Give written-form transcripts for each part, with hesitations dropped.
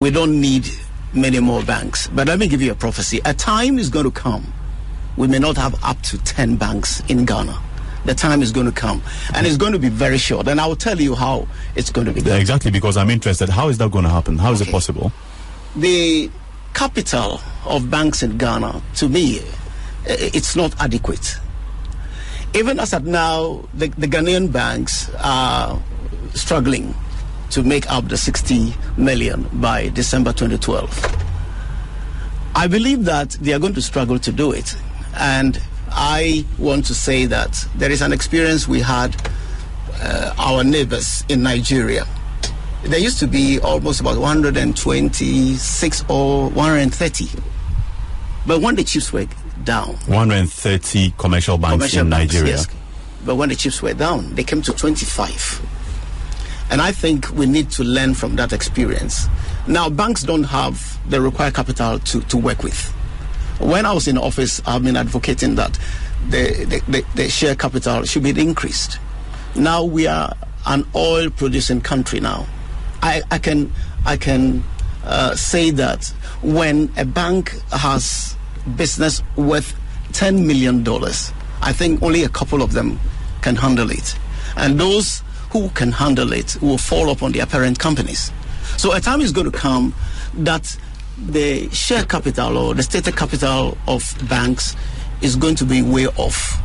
we don't need many more banks. But let me give you a prophecy. A time is going to come. We may not have up to 10 banks in Ghana. The time is going to come, and it's going to be very short. And I will tell you how it's going to be. Yeah, exactly, because I'm interested. How is that going to happen? How is it possible? The capital of banks in Ghana, to me, it's not adequate. Even as at now, the Ghanaian banks are struggling to make up the 60 million by December 2012. I believe that they are going to struggle to do it. And I want to say that there is an experience we had, our neighbors in Nigeria. There used to be almost about 126 or 130. But when the chips were down... 130 commercial banks in Nigeria. Yes. But when the chips were down, they came to 25. And I think we need to learn from that experience. Now, banks don't have the required capital to work with. When I was in office, I've been advocating that the share capital should be increased. Now we are an oil-producing country now. I can say that when a bank has business worth $10 million, I think only a couple of them can handle it. And those who can handle it will fall upon their parent companies. So a time is going to come that the share capital or the stated capital of banks is going to be way off.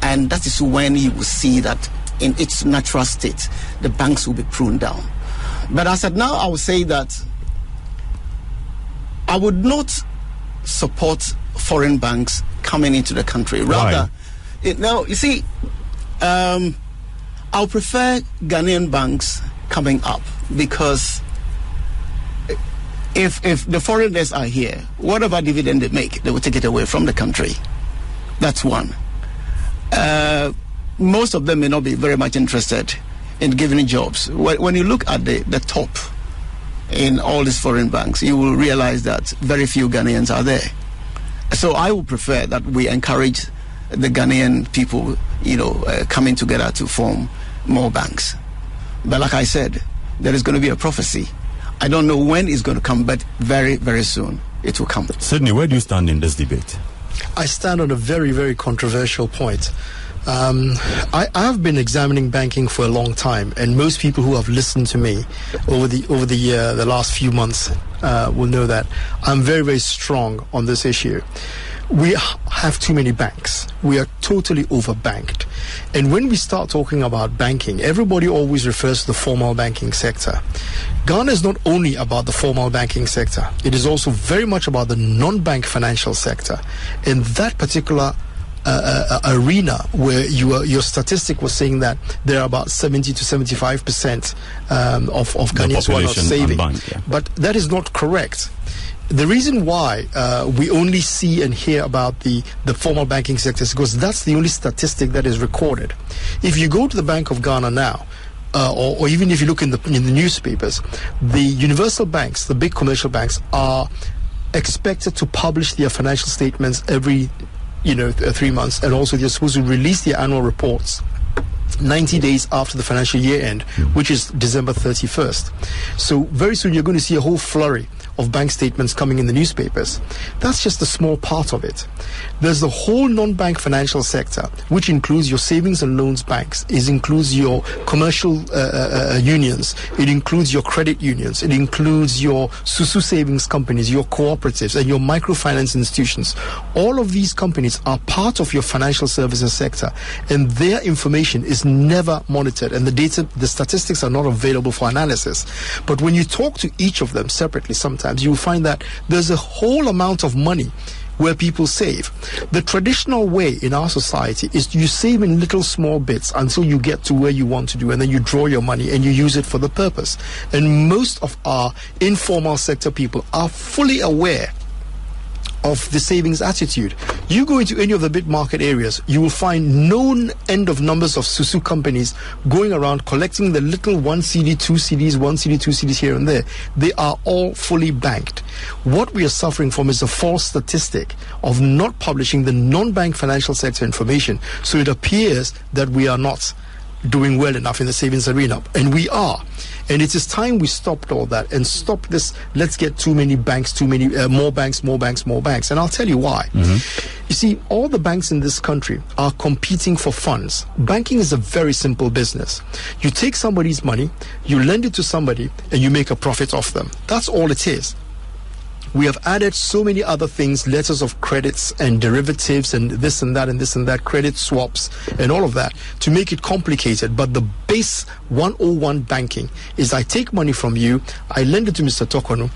And that is when you will see that in its natural state, the banks will be pruned down. But as of now, I would say that I would not support foreign banks coming into the country. Rather, you see, I'll prefer Ghanaian banks coming up, because if the foreigners are here, whatever dividend they make, they will take it away from the country. That's one. Most of them may not be very much interested in giving jobs. When you look at the top in all these foreign banks, you will realize that very few Ghanaians are there. So I would prefer that we encourage the Ghanaian people, coming together to form more banks. But like I said, there is going to be a prophecy. I don't know when it's going to come, but very, very soon it will come. Sydney, where do you stand in this debate? I stand on a very, very controversial point. I've been examining banking for a long time, and most people who have listened to me over the last few months will know that I'm very, very strong on this issue. We have too many banks. We are totally overbanked. And when we start talking about banking, everybody always refers to the formal banking sector. Ghana is not only about the formal banking sector, it is also very much about the non-bank financial sector. In that particular arena where your statistic was saying that there are about 70 to 75% of Ghanaians who are not saving. But that is not correct. The reason why we only see and hear about the formal banking sector is because that's the only statistic that is recorded. If you go to the Bank of Ghana now, or even if you look in the newspapers, the universal banks, the big commercial banks, are expected to publish their financial statements every 3 months, and also they're supposed to release their annual reports 90 days after the financial year end, which is December 31st. So very soon you're going to see a whole flurry of bank statements coming in the newspapers. That's just a small part of it. There's the whole non-bank financial sector, which includes your savings and loans banks. It includes your commercial unions. It includes your credit unions. It includes your Susu savings companies, your cooperatives, and your microfinance institutions. All of these companies are part of your financial services sector, and their information is never monitored, and the statistics are not available for analysis. But when you talk to each of them separately, sometimes you will find that there's a whole amount of money where people save. The traditional way in our society is you save in little small bits until you get to where you want to do, and then you draw your money and you use it for the purpose. And most of our informal sector people are fully aware of the savings attitude. You go into any of the big market areas, you will find known end of numbers of Susu companies going around collecting the little 1 CD, 2 CDs, 1 CD, 2 CDs here and there. They are all fully banked. What we are suffering from is a false statistic of not publishing the non-bank financial sector information. So it appears that we are not doing well enough in the savings arena, and we are. And it is time we stopped all that and stopped this. Let's get too many banks, more banks. And I'll tell you why. You see, all the banks in this country are competing for funds. Banking is a very simple business. You take somebody's money, you lend it to somebody, and you make a profit off them. That's all it is. We have added so many other things, letters of credits and derivatives and this and that, credit swaps and all of that to make it complicated. But the base 101 banking is I take money from you, I lend it to Mr. Tokono,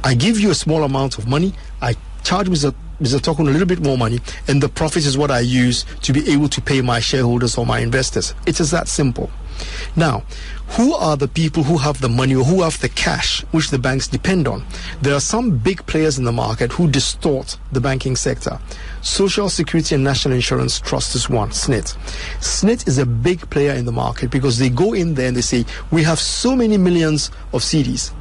I give you a small amount of money, I charge Mr. Tokono a little bit more money, and the profit is what I use to be able to pay my shareholders or my investors. It is that simple. Now, who are the people who have the money or who have the cash which the banks depend on? There are some big players in the market who distort the banking sector. Social Security and National Insurance Trust is one, SNIT. SNIT is a big player in the market because they go in there and they say, we have so many millions of CDs.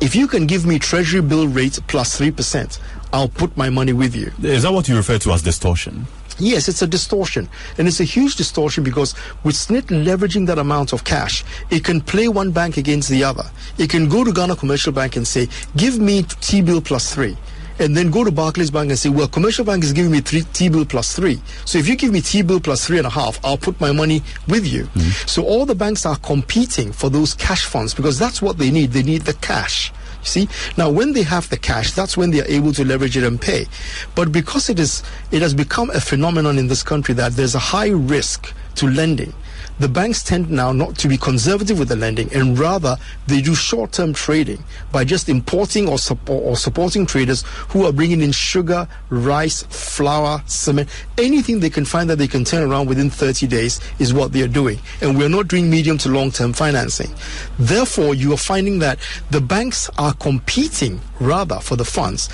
If you can give me treasury bill rate plus 3%, I'll put my money with you. Is that what you refer to as distortion? Yes, it's a distortion. And it's a huge distortion because with SNIT leveraging that amount of cash, it can play one bank against the other. It can go to Ghana Commercial Bank and say, give me T-bill plus 3. And then go to Barclays Bank and say, well, Commercial Bank is giving me T-bill plus 3. So if you give me T-bill plus 3.5, I'll put my money with you. So all the banks are competing for those cash funds because that's what they need. They need the cash. You see, now when they have the cash, that's when they are able to leverage it and pay. But because it has become a phenomenon in this country that there's a high risk to lending, the banks tend now not to be conservative with the lending, and rather they do short-term trading by just importing or supporting traders who are bringing in sugar, rice, flour, cement, anything they can find that they can turn around within 30 days is what they are doing. And we're not doing medium to long-term financing. Therefore, you are finding that the banks are competing rather for the funds,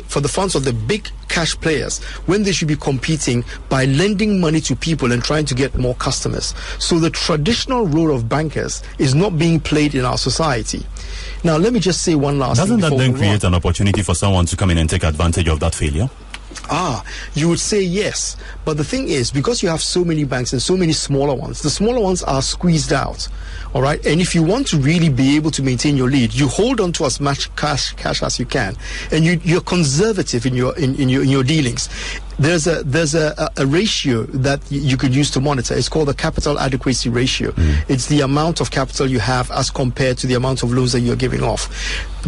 for the funds of the big cash players, when they should be competing by lending money to people and trying to get more customers. So the traditional role of bankers is not being played in our society. Now, let me just say one last thing. Doesn't that then create an opportunity for someone to come in and take advantage of that failure? You would say yes. But the thing is, because you have so many banks and so many smaller ones, the smaller ones are squeezed out. All right. And if you want to really be able to maintain your lead, you hold on to as much cash as you can, and you're conservative in your dealings. There's a ratio that you could use to monitor. It's called the capital adequacy ratio. It's the amount of capital you have as compared to the amount of loans that you're giving off.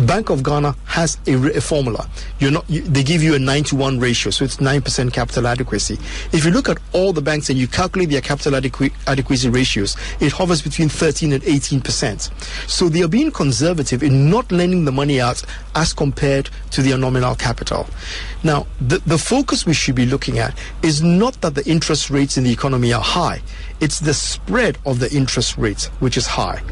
Bank of Ghana has a formula. They give you a 9-to-1 ratio, so it's 9% capital adequacy. If you look at all the banks and you calculate their capital adequacy ratios, it hovers between 13 and 18%. So they are being conservative in not lending the money out as compared to their nominal capital. Now, the focus we should be looking at is not that the interest rates in the economy are high. It's the spread of the interest rates which is high.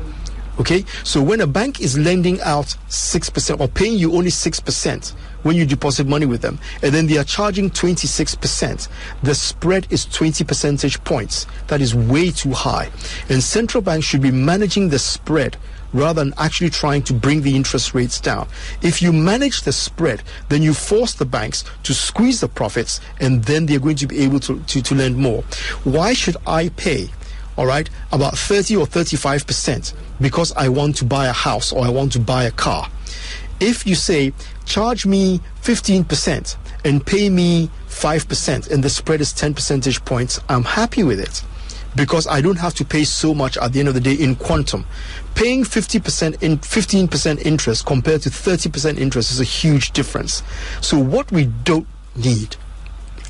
Okay? So when a bank is lending out 6% or paying you only 6% when you deposit money with them, and then they are charging 26%, the spread is 20 percentage points. That is way too high. And central banks should be managing the spread rather than actually trying to bring the interest rates down. If you manage the spread, then you force the banks to squeeze the profits, and then they're going to be able to lend more. Why should I pay, all right, about 30 or 35% because I want to buy a house or I want to buy a car? If you say, charge me 15% and pay me 5%, and the spread is 10 percentage points, I'm happy with it, because I don't have to pay so much at the end of the day in quantum. Paying 50% in 15% interest compared to 30% interest is a huge difference. So what we don't need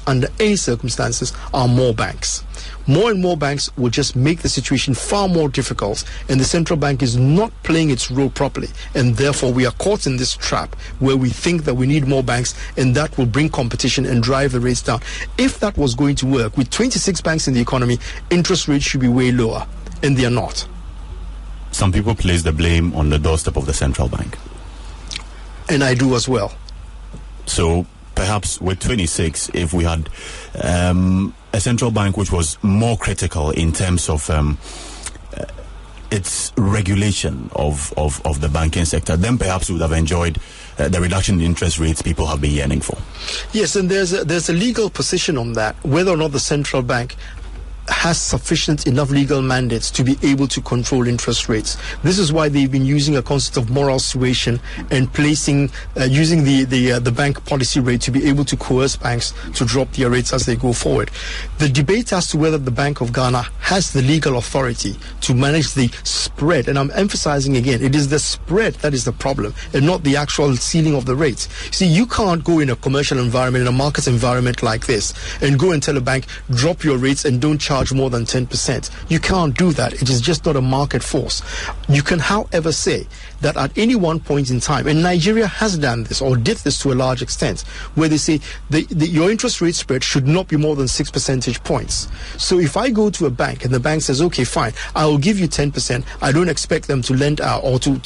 under any circumstances are more banks. More and more banks will just make the situation far more difficult, and the central bank is not playing its role properly, and therefore we are caught in this trap where we think that we need more banks, and that will bring competition and drive the rates down. If that was going to work, with 26 banks in the economy, interest rates should be way lower, and they are not. Some people place the blame on the doorstep of the central bank. And I do as well. So perhaps with 26, if we had a central bank which was more critical in terms of its regulation of the banking sector, then perhaps we would have enjoyed the reduction in interest rates people have been yearning for. Yes, and there's a legal position on that, whether or not the central bank has sufficient enough legal mandates to be able to control interest rates. This is why they've been using a concept of moral suasion and placing using the bank policy rate to be able to coerce banks to drop their rates as they go forward. The debate as to whether the Bank of Ghana has the legal authority to manage the spread, and I'm emphasizing again, it is the spread that is the problem and not the actual ceiling of the rates. See, you can't go in a commercial environment, in a market environment like this, and go and tell a bank, drop your rates and don't charge more than 10%. You can't do that. It is just not a market force. You can, however, say that at any one point in time, and Nigeria has done this or did this to a large extent, where they say your interest rate spread should not be more than 6 percentage points. So if I go to a bank and the bank says, okay, fine, I will give you 10%, I don't expect them to lend out or to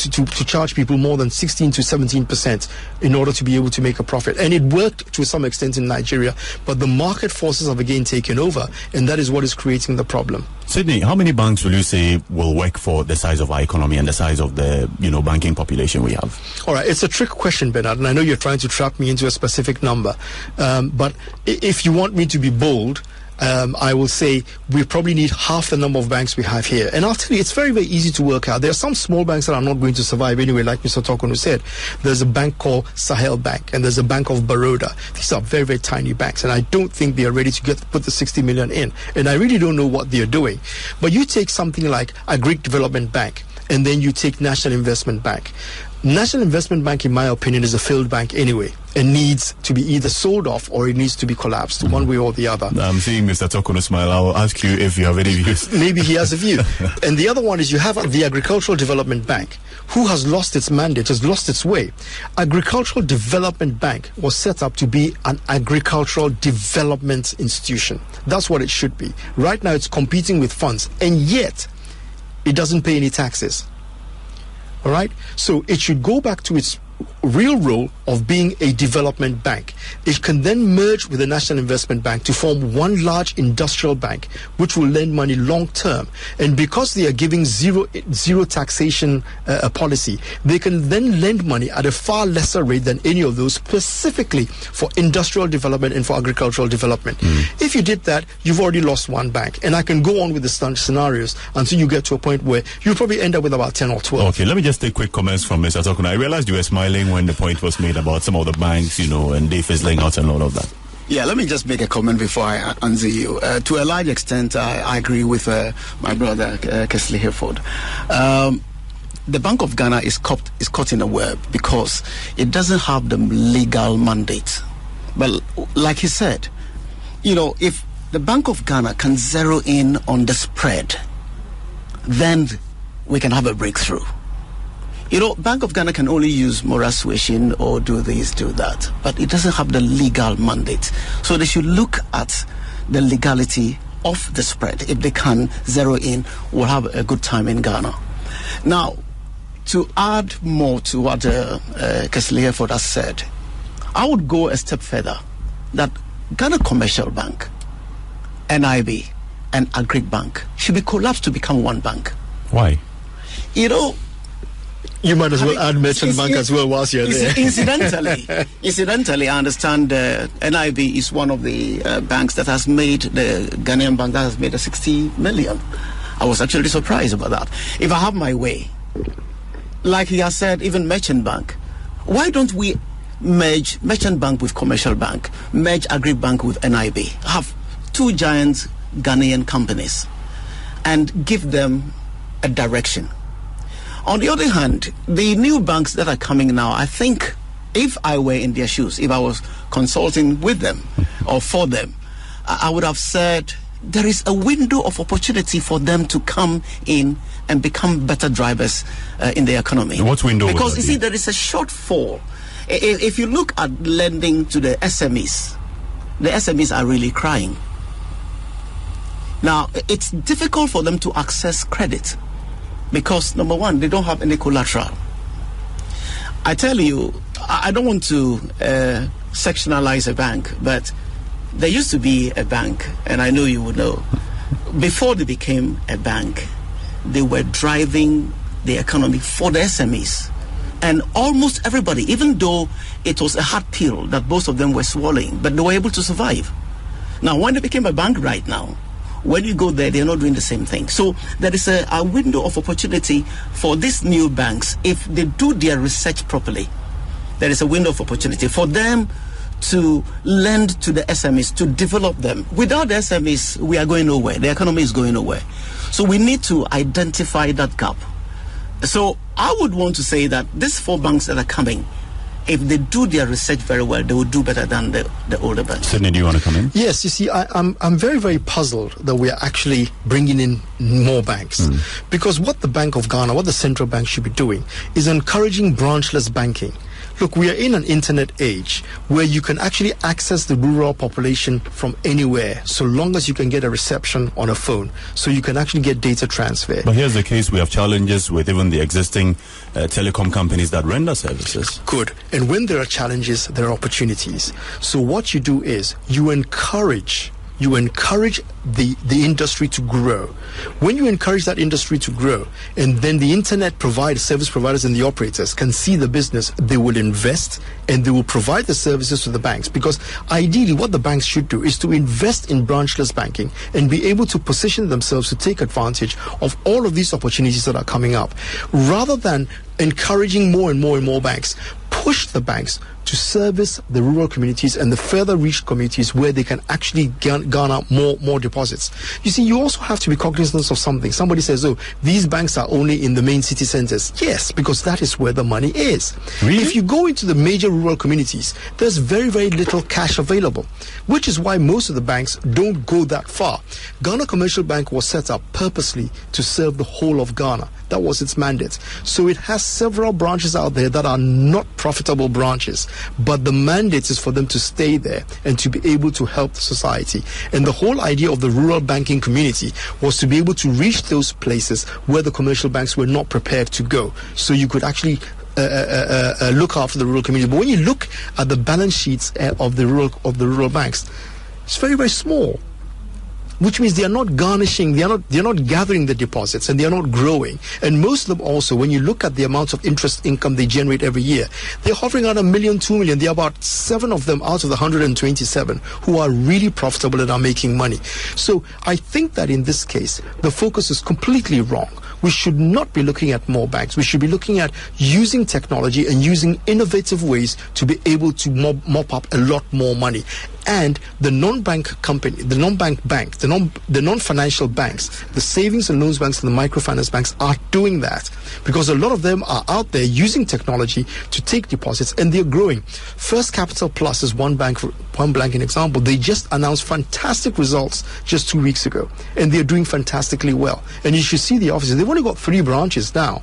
charge people more than 16 to 17% in order to be able to make a profit. And it worked to some extent in Nigeria, but the market forces have again taken over, and that is what is creating the problem. Sydney, how many banks will you say will work for the size of our economy and the size of the banking population we have? All right, it's a trick question, Bernard, and I know you're trying to trap me into a specific number. But if you want me to be bold, I will say we probably need half the number of banks we have here. And I'll tell you, it's very, very easy to work out. There are some small banks that are not going to survive anyway, like Mr. Tokonu said. There's a bank called Sahel Bank, and there's a Bank of Baroda. These are very, very tiny banks, and I don't think they are ready to put the 60 million in. And I really don't know what they're doing. But you take something like a Greek Development Bank, and then you take National Investment Bank. National Investment Bank, in my opinion, is a failed bank anyway and needs to be either sold off or it needs to be collapsed, one way or the other. I'm seeing Mr. Tokono smile. I'll ask you if you have any views. Maybe he has a view. And the other one is you have the Agricultural Development Bank, who has lost its mandate, has lost its way. Agricultural Development Bank was set up to be an agricultural development institution. That's what it should be. Right now it's competing with funds, and yet it doesn't pay any taxes. All right, so it should go back to its real role of being a development bank. It can then merge with the National Investment Bank to form one large industrial bank which will lend money long term. And because they are giving zero taxation policy, they can then lend money at a far lesser rate than any of those, specifically for industrial development and for agricultural development. If you did that, you've already lost one bank. And I can go on with the scenarios until you get to a point where you'll probably end up with about 10 or 12. Okay, let me just take quick comments from Mr. Tokuna. I realized you were smiling when the point was made about some of the banks, and they fizzling out and all of that. Yeah, let me just make a comment before I answer you. To a large extent, I agree with my brother, Kesley Hereford. The Bank of Ghana is caught in a web because it doesn't have the legal mandate. But like he said, if the Bank of Ghana can zero in on the spread, then we can have a breakthrough. Bank of Ghana can only use moral suasion or do this, do that, but it doesn't have the legal mandate. So they should look at the legality of the spread. If they can zero in, we'll have a good time in Ghana. Now, to add more to what Kesley Hereford has said, I would go a step further, that Ghana Commercial Bank, NIB, and Agric Bank should be collapsed to become one bank. Why? You might as well add Merchant Bank as well whilst you're there. Incidentally, I understand NIB is one of the banks that has made the Ghanaian bank that has made a 60 million. I was actually surprised about that. If I have my way, like he has said, even Merchant Bank, why don't we merge Merchant Bank with Commercial Bank, merge Agri Bank with NIB, have two giant Ghanaian companies and give them a direction? On the other hand, the new banks that are coming now, I think if I were in their shoes, if I was consulting with them or for them, I would have said there is a window of opportunity for them to come in and become better drivers in the economy. What window? Because you see, there is a shortfall. If you look at lending to the SMEs are really crying. Now, it's difficult for them to access credit because, number one, they don't have any collateral. I tell you, I don't want to sectionalize a bank, but there used to be a bank, and I know you would know, before they became a bank, they were driving the economy for the SMEs. And almost everybody, even though it was a hard pill that both of them were swallowing, but they were able to survive. Now, when they became a bank right now, When you go there, they're not doing the same thing. So there is a window of opportunity for these new banks. If they do their research properly, there is a window of opportunity for them to lend to the SMEs, to develop them. Without the SMEs, we are going nowhere. The economy is going nowhere. So we need to identify that gap. So I would want to say that these 4 banks that are coming, if they do their research very well, they will do better than the older banks. Sydney, do you want to come in? Yes, you see, I'm very, very puzzled that we are actually bringing in more banks. Because what the Bank of Ghana, what the central bank should be doing is encouraging branchless banking. Look, we are in an internet age where you can actually access the rural population from anywhere, so long as you can get a reception on a phone. So you can actually get data transfer. But here's the case, we have challenges with even the existing telecom companies that render services. Good. And when there are challenges, there are opportunities. So what you do is you encourage the industry to grow. When you encourage that industry to grow, and then the internet providers, service providers and the operators can see the business, they will invest and they will provide the services to the banks. Because ideally what the banks should do is to invest in branchless banking and be able to position themselves to take advantage of all of these opportunities that are coming up, rather than encouraging more and more and more banks. Push the banks to service the rural communities and the further reached communities where they can actually garner more deposits. You see, you also have to be cognizant of something. Somebody says, oh, these banks are only in the main city centers. Yes, because that is where the money is. Really? If you go into the major rural communities, there's very, very little cash available, which is why most of the banks don't go that far. Ghana Commercial Bank was set up purposely to serve the whole of Ghana. That was its mandate. So it has several branches out there that are not profitable branches, but the mandate is for them to stay there and to be able to help the society. And the whole idea of the rural banking community was to be able to reach those places where the commercial banks were not prepared to go. So you could actually look after the rural community. But when you look at the balance sheets of the rural banks, it's very, very small, which means they are not garnishing, they are not gathering the deposits, and they are not growing. And most of them also, when you look at the amount of interest income they generate every year, they're hovering around 1 million, 2 million. There are about 7 of them out of the 127 who are really profitable and are making money. So I think that in this case, the focus is completely wrong. We should not be looking at more banks. We should be looking at using technology and using innovative ways to be able to mop up a lot more money. And the non-bank company, the non-bank bank, the non-financial banks, the savings and loans banks and the microfinance banks are doing that, because a lot of them are out there using technology to take deposits, and they're growing. First Capital Plus is one blanket example. They just announced fantastic results just 2 weeks ago, and they're doing fantastically well. And you should see the offices. They've only got 3 branches now,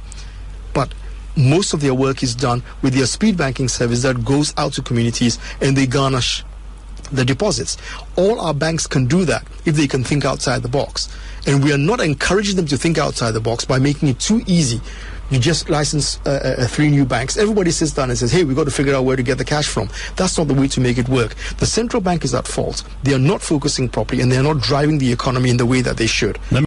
but most of their work is done with their speed banking service that goes out to communities, and they garnish the deposits. All our banks can do that if they can think outside the box. And we are not encouraging them to think outside the box by making it too easy. You just license 3 new banks. Everybody sits down and says, hey, we've got to figure out where to get the cash from. That's not the way to make it work. The central bank is at fault. They are not focusing properly, and they are not driving the economy in the way that they should.